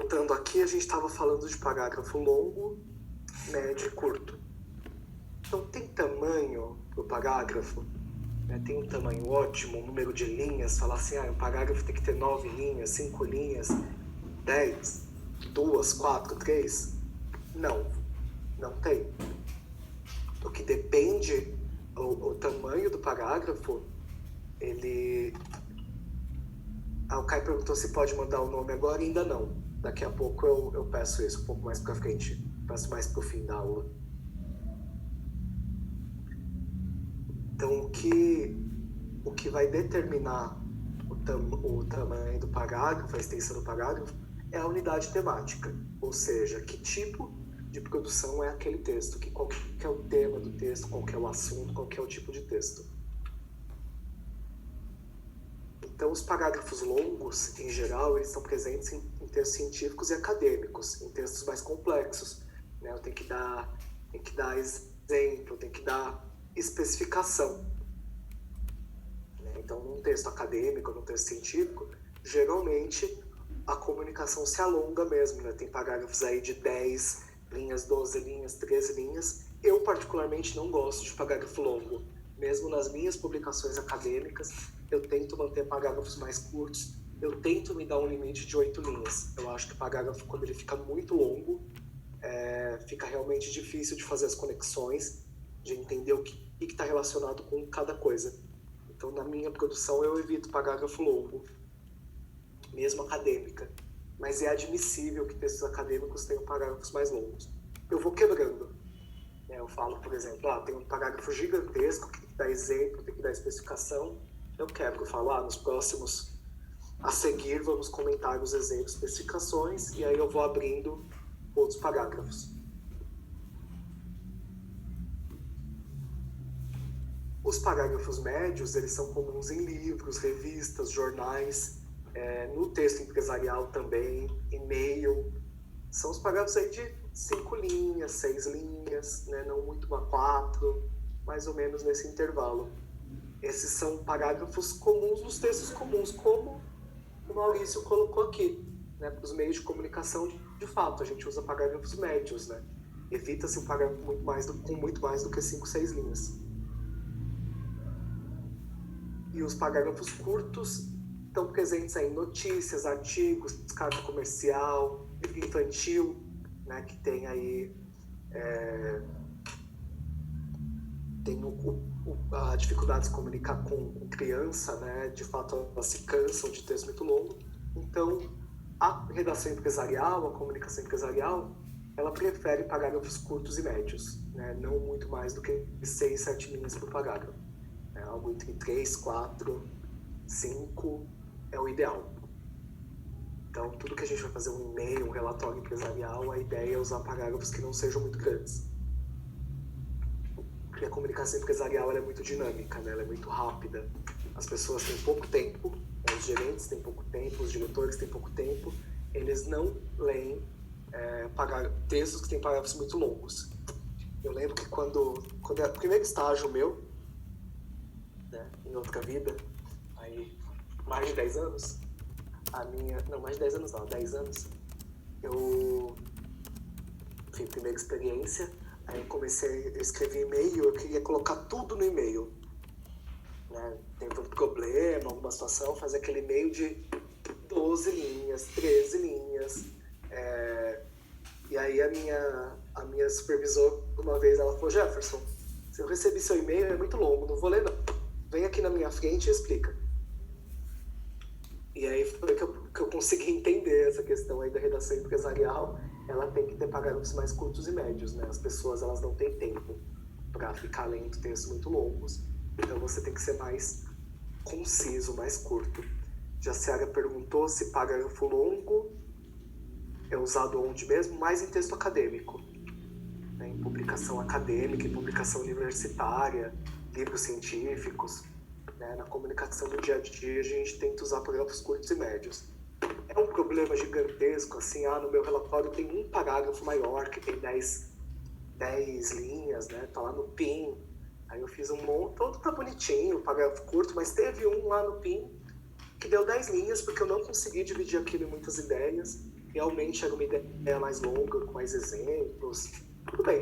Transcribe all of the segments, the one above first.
voltando aqui, a gente estava falando de parágrafo longo, médio e curto. Então, tem tamanho para o parágrafo, né? Tem um tamanho ótimo, um número de linhas, falar assim, um parágrafo tem que ter 9 linhas, 5 linhas, 10, 2, 4, 3. Não tem. O que depende, o tamanho do parágrafo, o Caio perguntou se pode mandar o nome agora, ainda não. Daqui a pouco eu peço isso, um pouco mais para frente. Peço mais para o fim da aula. Então, o que vai determinar o tamanho do parágrafo, a extensão do parágrafo, é a unidade temática. Ou seja, que tipo de produção é aquele texto, qual que é o tema do texto, qual que é o assunto, qual que é o tipo de texto. Então, os parágrafos longos, em geral, eles estão presentes em textos científicos e acadêmicos, em textos mais complexos, né? Eu tenho que dar exemplo, tenho que dar especificação. Então, num texto acadêmico, num texto científico, geralmente a comunicação se alonga mesmo, né? Tem parágrafos aí de 10 linhas, 12 linhas, 13 linhas. Eu, particularmente, não gosto de parágrafo longo. Mesmo nas minhas publicações acadêmicas, eu tento manter parágrafos mais curtos. Eu tento me dar um limite de 8 linhas. Eu acho que o parágrafo, quando ele fica muito longo, fica realmente difícil de fazer as conexões, de entender o que está relacionado com cada coisa. Então, na minha produção, eu evito parágrafo longo, mesmo acadêmica. Mas é admissível que textos acadêmicos tenham parágrafos mais longos. Eu vou quebrando. Eu falo, por exemplo, tem um parágrafo gigantesco que tem que dar exemplo, tem que dar especificação. Eu quebro, eu falo, nos próximos a seguir vamos comentar os exemplos, especificações, e aí eu vou abrindo outros parágrafos. Os parágrafos médios, eles são comuns em livros, revistas, jornais, no texto empresarial também, e-mail. São os parágrafos aí de 5 linhas, 6 linhas, né? Não muito a 4, mais ou menos nesse intervalo. Esses são parágrafos comuns nos textos comuns, como o Maurício colocou aqui, né? Para os meios de comunicação, de fato, a gente usa parágrafos médios, né? Evita-se um parágrafo com muito mais do que 5, 6 linhas. E os parágrafos curtos estão presentes aí em notícias, artigos, carta comercial, livro infantil, né, que tem aí tem a dificuldade de se comunicar com criança, né? De fato, elas se cansam de texto muito longo. Então, a redação empresarial, a comunicação empresarial, ela prefere parágrafos curtos e médios, né? Não muito mais do que 6, 7 linhas por parágrafo. Algo entre 3, 4, 5 é o ideal. Então, tudo que a gente vai fazer um e-mail, um relatório empresarial, a ideia é usar parágrafos que não sejam muito grandes. Porque a comunicação empresarial ela é muito dinâmica, né? Ela é muito rápida. As pessoas têm pouco tempo, os gerentes têm pouco tempo, os diretores têm pouco tempo. Eles não leem textos que têm parágrafos muito longos. Eu lembro que quando é o primeiro estágio meu, né, em outra vida, aí mais de 10 anos, mais de 10 anos não, 10 anos, eu fiz a primeira experiência, aí eu comecei a escrever e-mail, eu queria colocar tudo no e-mail, né? Teve um problema, alguma situação, fazer aquele e-mail de 12 linhas, 13 linhas, e aí a minha supervisora, uma vez, ela falou, Jefferson, se eu recebi seu e-mail, é muito longo, não vou ler não. Vem aqui na minha frente e explica. E aí foi que eu consegui entender essa questão aí da redação empresarial. Ela tem que ter parágrafos mais curtos e médios, né? As pessoas, elas não têm tempo para ficar lendo textos muito longos. Então você tem que ser mais conciso, mais curto. Jaciara perguntou se parágrafo longo é usado onde mesmo? Mais em texto acadêmico, né? Em publicação acadêmica, em publicação universitária, livros científicos, né? Na comunicação do dia a dia, a gente tenta usar parágrafos curtos e médios. É um problema gigantesco, assim, no meu relatório tem um parágrafo maior, que tem 10 linhas, né? Tá lá no PIN. Aí eu fiz um monte, todo tá bonitinho, parágrafo curto, mas teve um lá no PIN que deu 10 linhas, porque eu não consegui dividir aquilo em muitas ideias. realmente era uma ideia mais longa, com mais exemplos, tudo bem,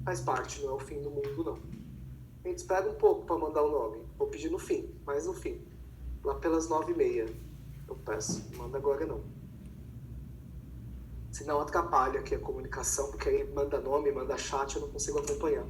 faz parte, não é o fim do mundo, não. A gente espera um pouco para mandar o nome, vou pedir no fim, mas no fim, lá pelas 9h30, eu peço, não manda agora não. Senão atrapalha aqui a comunicação, porque aí manda nome, manda chat, eu não consigo acompanhar.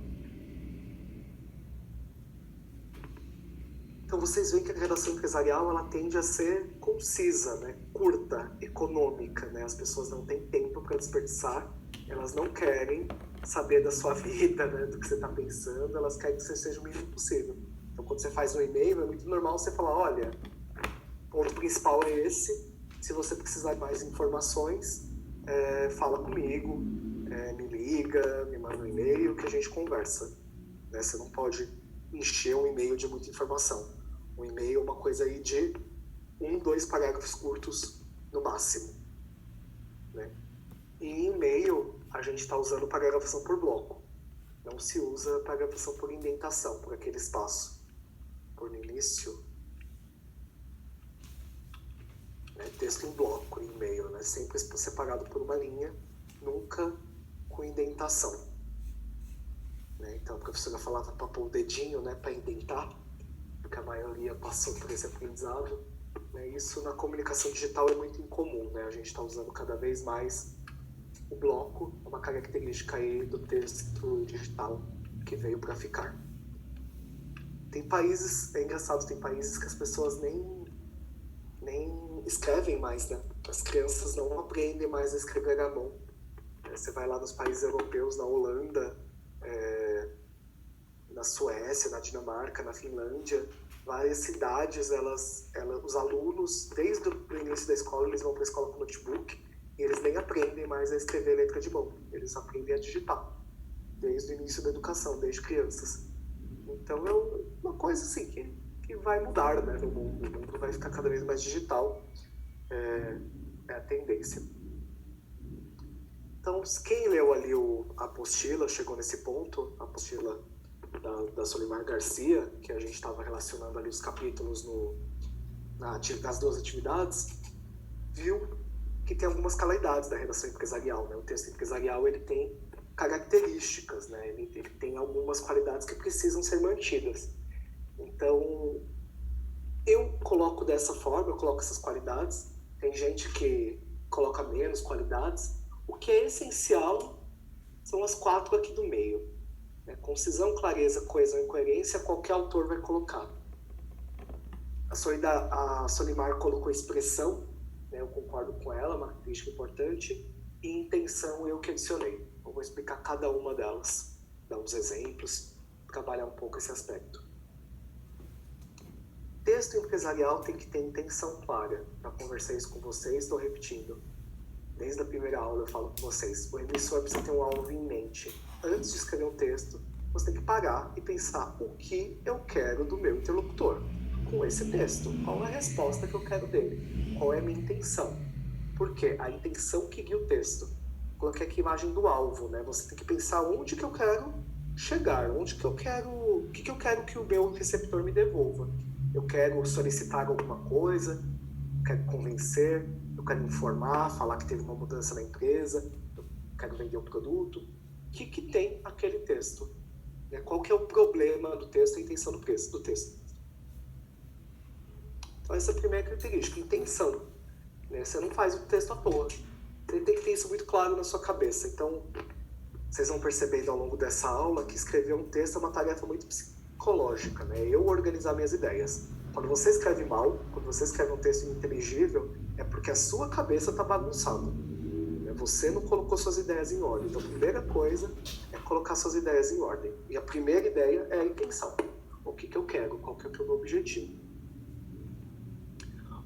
Então vocês veem que a redação empresarial ela tende a ser concisa, né? Curta, econômica, né? As pessoas não têm tempo para desperdiçar, elas não querem saber da sua vida, né? Do que você está pensando, elas querem que você seja o mínimo possível. Então quando você faz um e-mail, é muito normal você falar, olha, o ponto principal é esse, se você precisar de mais informações, fala comigo, me liga, me manda um e-mail que a gente conversa. Né? Você não pode encher um e-mail de muita informação. Um e-mail é uma coisa aí de 2 parágrafos curtos no máximo. Né? E em e-mail, a gente está usando paragrafação por bloco. Não se usa paragrafação por indentação, por aquele espaço. Por início. Texto em bloco, em e-mail, né? Sempre separado por uma linha, nunca com indentação. Né? Então a professora falava para pôr o dedinho, né, para indentar, porque a maioria passou por esse aprendizado. Né? Isso na comunicação digital é muito incomum, né? A gente está usando cada vez mais o bloco, uma característica aí do texto digital que veio para ficar. Tem países, é engraçado, tem países que as pessoas nem escrevem mais, né? As crianças não aprendem mais a escrever à mão. Você vai lá nos países europeus, na Holanda, na Suécia, na Dinamarca, na Finlândia, várias cidades, os alunos, desde o início da escola, eles vão para a escola com notebook e eles nem aprendem mais a escrever letra de mão. Eles aprendem a digitar, desde o início da educação, desde crianças. Então é uma coisa assim que vai mudar, né, no mundo. O mundo vai ficar cada vez mais digital. É a tendência. Então, quem leu ali a apostila, chegou nesse ponto, a apostila da Solimar Garcia, que a gente estava relacionando ali os capítulos nas 2 atividades, viu que tem algumas qualidades da redação empresarial. Né? O texto empresarial ele tem características, né? Ele tem algumas qualidades que precisam ser mantidas. Então, eu coloco dessa forma, eu coloco essas qualidades. Tem gente que coloca menos qualidades. O que é essencial são as 4 aqui do meio. Né? Concisão, clareza, coesão e coerência, qualquer autor vai colocar. A Solimar colocou expressão, né? Eu concordo com ela, uma característica importante, e intenção eu que adicionei. Eu vou explicar cada uma delas, dar uns exemplos, trabalhar um pouco esse aspecto. Texto empresarial tem que ter intenção clara. Já conversei isso com vocês, estou repetindo. Desde a primeira aula eu falo com vocês. O emissor precisa ter um alvo em mente. Antes de escrever um texto, você tem que parar e pensar o que eu quero do meu interlocutor com esse texto. Qual é a resposta que eu quero dele? Qual é a minha intenção? Porque a intenção que guia o texto. Coloquei aqui a imagem do alvo, né? Você tem que pensar onde que eu quero chegar, o que eu quero que o meu receptor me devolva. Eu quero solicitar alguma coisa, eu quero convencer, eu quero informar, falar que teve uma mudança na empresa, eu quero vender um produto. O que tem aquele texto? Qual que é o problema do texto, a intenção do texto? Então essa é a primeira característica, intenção. Você não faz o texto à toa. Você tem que ter isso muito claro na sua cabeça. Então, vocês vão percebendo ao longo dessa aula que escrever um texto é uma tarefa muito psicológica, né? Eu organizar minhas ideias. Quando você escreve mal, quando você escreve um texto ininteligível, é porque a sua cabeça está bagunçada. Você não colocou suas ideias em ordem. Então, a primeira coisa é colocar suas ideias em ordem. E a primeira ideia é a intenção. O que eu quero? Qual que é o meu objetivo?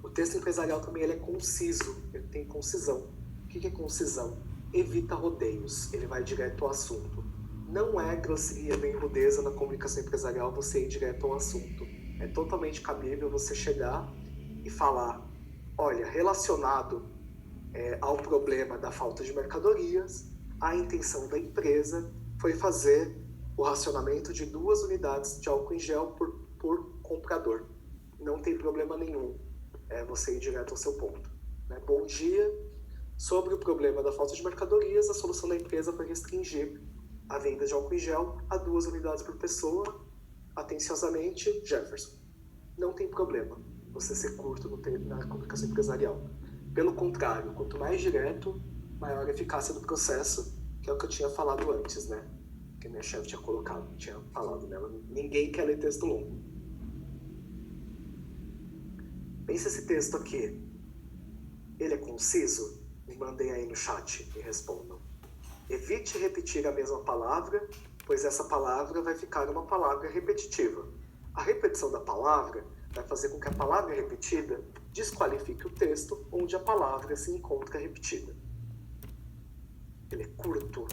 O texto empresarial também ele é conciso, ele tem concisão. O que é concisão? Evita rodeios, ele vai direto ao assunto. Não é grosseria nem rudeza na comunicação empresarial você ir direto ao assunto. É totalmente cabível você chegar e falar, olha, relacionado ao problema da falta de mercadorias, a intenção da empresa foi fazer o racionamento de 2 unidades de álcool em gel por comprador. Não tem problema nenhum você ir direto ao seu ponto. Bom dia, Sobre o problema da falta de mercadorias, a solução da empresa foi restringir a venda de álcool em gel a 2 unidades por pessoa. Atenciosamente, Jefferson. Não tem problema você ser curto na comunicação empresarial. Pelo contrário, quanto mais direto, maior a eficácia do processo, que é o que eu tinha falado antes, né? Que minha chefe tinha falado nela. Ninguém quer ler texto longo. Pensa esse texto aqui. Ele é conciso? Me mandem aí no chat e respondam. Evite repetir a mesma palavra, pois essa palavra vai ficar uma palavra repetitiva. A repetição da palavra vai fazer com que a palavra repetida desqualifique o texto onde a palavra se encontra repetida. Ele é curto.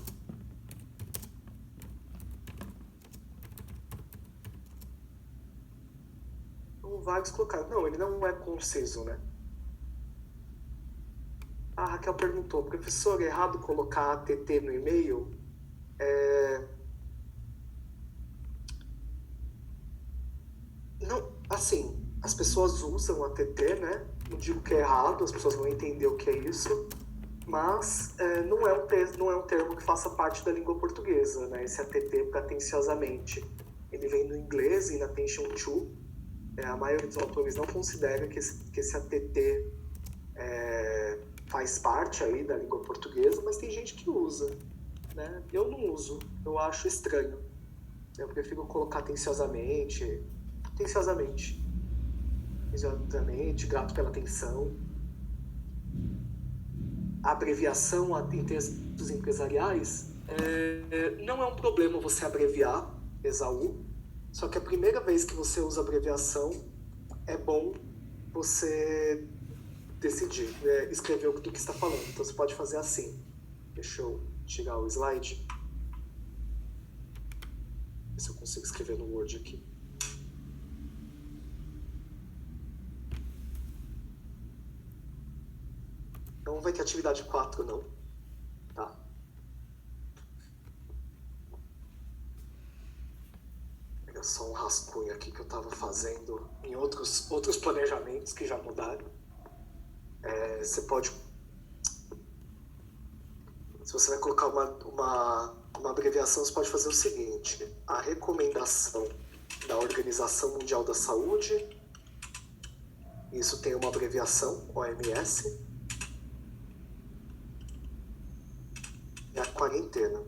Então, vários colocaram. Não, ele não é conciso, né? A Raquel perguntou, professor, é errado colocar ATT no e-mail? Não, assim, as pessoas usam ATT, né? Não digo que é errado, as pessoas vão entender o que é isso, mas não é um termo que faça parte da língua portuguesa, né? Esse ATT, atenciosamente. Ele vem do inglês, inattention to. A maioria dos autores não considera que esse ATT faz parte aí da língua portuguesa, mas tem gente que usa, né? Eu não uso, eu acho estranho. Eu prefiro colocar atenciosamente, grato pela atenção. A abreviação em textos empresariais, não é um problema você abreviar, Esaú, só que a primeira vez que você usa abreviação, é bom você decidir, escrever o que está falando. Então você pode fazer assim. Deixa eu tirar o slide. Ver se eu consigo escrever no Word aqui. Não vai ter atividade 4, não. Tá? Pegar só um rascunho aqui que eu estava fazendo em outros planejamentos que já mudaram. Você pode... Se você vai colocar uma abreviação, você pode fazer o seguinte. A recomendação da Organização Mundial da Saúde, isso tem uma abreviação, OMS, e a quarentena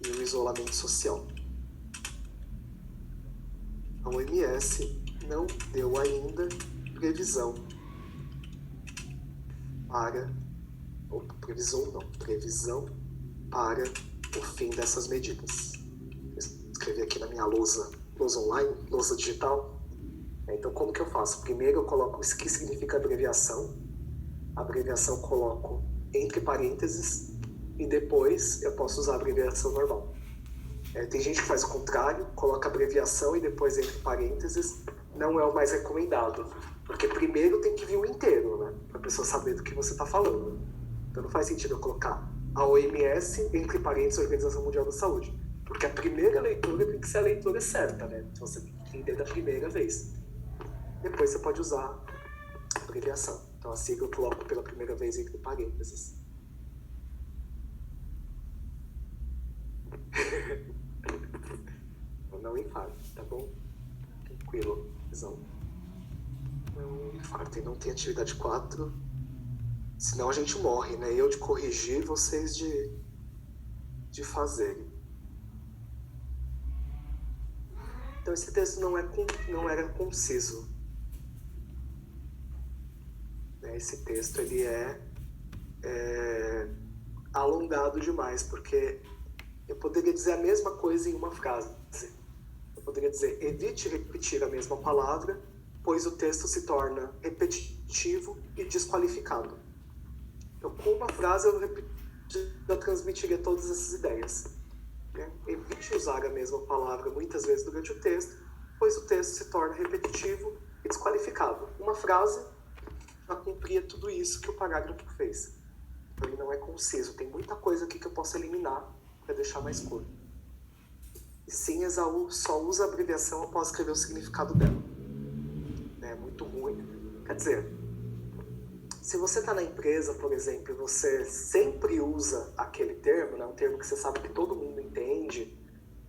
e o isolamento social. A OMS não deu ainda previsão para o fim dessas medidas. Eu escrevi aqui na minha lousa online, lousa digital. Então, como que eu faço? Primeiro eu coloco o que significa abreviação. A abreviação eu coloco entre parênteses e depois eu posso usar a abreviação normal. Tem gente que faz o contrário, coloca abreviação e depois entre parênteses. Não é o mais recomendado, porque primeiro tem que vir o inteiro, né? Para a pessoa saber do que você está falando. Então não faz sentido eu colocar a OMS entre parênteses Organização Mundial da Saúde, porque a primeira leitura tem que ser a leitura certa, né? Então você tem que entender da primeira vez. Depois você pode usar a abreviação. Então a sigla eu coloco pela primeira vez entre parênteses. Não infarte, tá bom? Tranquilo, visão. Não infartem, não tem atividade 4. Senão a gente morre, né? Eu de corrigir, vocês de fazerem. Então esse texto não era conciso. Esse texto ele é alongado demais, porque eu poderia dizer a mesma coisa em uma frase. Eu poderia dizer, evite repetir a mesma palavra, pois o texto se torna repetitivo e desqualificado. Então, com uma frase, eu transmitiria todas essas ideias. Evite usar a mesma palavra muitas vezes durante o texto, pois o texto se torna repetitivo e desqualificado. Uma frase já cumpria tudo isso que o parágrafo fez. Então, ele não é conciso. Tem muita coisa aqui que eu posso eliminar para deixar mais curto. E sim, Esaú só usa a abreviação após escrever o significado dela. É muito ruim. Quer dizer, Se você está na empresa, por exemplo, e você sempre usa aquele termo, né, um termo que você sabe que todo mundo entende,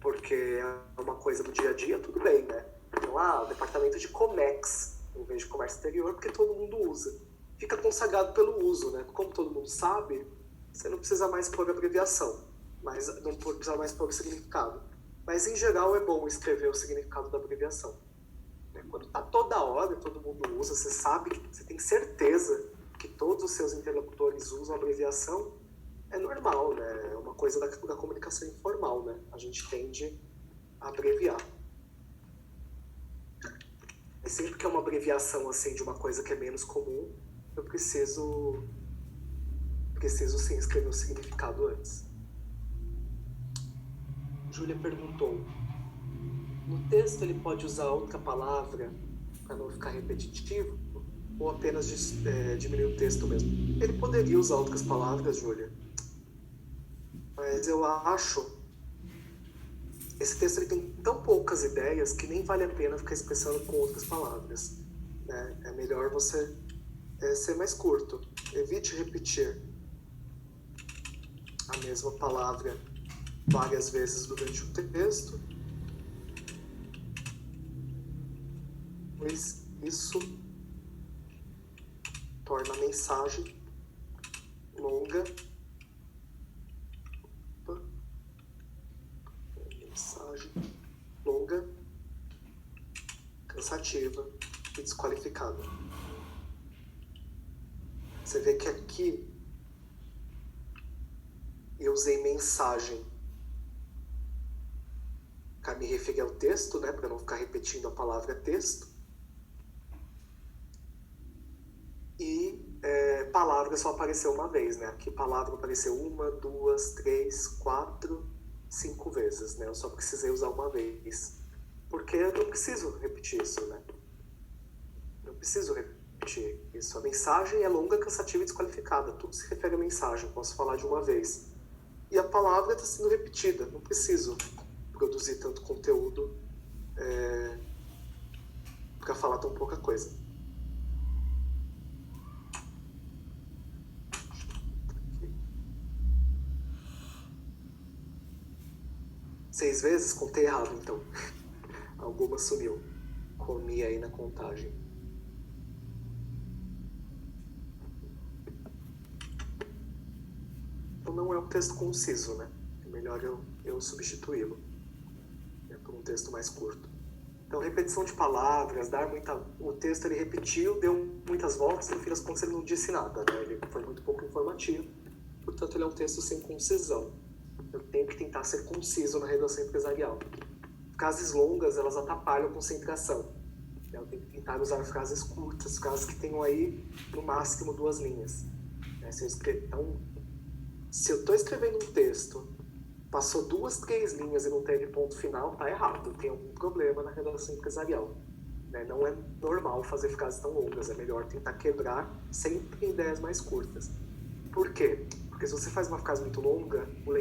porque é uma coisa do dia a dia, tudo bem, né? Então, o departamento de Comex, em vez de comércio exterior, porque todo mundo usa. Fica consagrado pelo uso, né? Como todo mundo sabe, você não precisa mais pôr abreviação, mas não precisa mais pôr o significado. Mas, em geral, é bom escrever o significado da abreviação. Quando está toda hora, todo mundo usa, você sabe, você tem certeza que todos os seus interlocutores usam abreviação, é normal, né? É uma coisa da comunicação informal, né? A gente tende a abreviar. E sempre que é uma abreviação assim de uma coisa que é menos comum, eu preciso sim escrever o significado antes. Júlia perguntou: no texto ele pode usar outra palavra para não ficar repetitivo? Ou apenas diminuir o texto mesmo? Ele poderia usar outras palavras, Júlia, mas eu acho esse texto ele tem tão poucas ideias que nem vale a pena ficar expressando com outras palavras, né? É melhor você ser mais curto. Evite repetir a mesma palavra várias vezes durante o texto, pois isso torna a mensagem longa. Mensagem longa, cansativa e desqualificada. Você vê que aqui eu usei mensagem para me referir ao texto, né, para não ficar repetindo a palavra texto. E palavra só apareceu uma vez, né? Aqui palavra apareceu 1, 2, 3, 4, 5 vezes, né? Eu só precisei usar uma vez. Porque eu não preciso repetir isso, né? Não preciso repetir isso. A mensagem é longa, cansativa e desqualificada. Tudo se refere à mensagem, posso falar de uma vez. E a palavra está sendo repetida. Não preciso produzir tanto conteúdo para falar tão pouca coisa. Seis vezes? Contei errado, então. Alguma sumiu. Comi aí na contagem. Então não é um texto conciso, né? É melhor eu substituí-lo por um texto mais curto. Então, repetição de palavras, o texto ele repetiu, deu muitas voltas, no fim das contas ele não disse nada, né? Ele foi muito pouco informativo, portanto ele é um texto sem concisão. Eu tenho que tentar ser conciso na redação empresarial. Frases longas, elas atrapalham a concentração. Eu tenho que tentar usar frases curtas, frases que tenham aí, no máximo, 2 linhas. Então, se eu estou escrevendo um texto, passou 2, 3 linhas e não teve ponto final, tá errado. Tem algum problema na redação empresarial. Não é normal fazer frases tão longas. É melhor tentar quebrar sempre em ideias mais curtas. Por quê? Porque se você faz uma frase muito longa, o leitor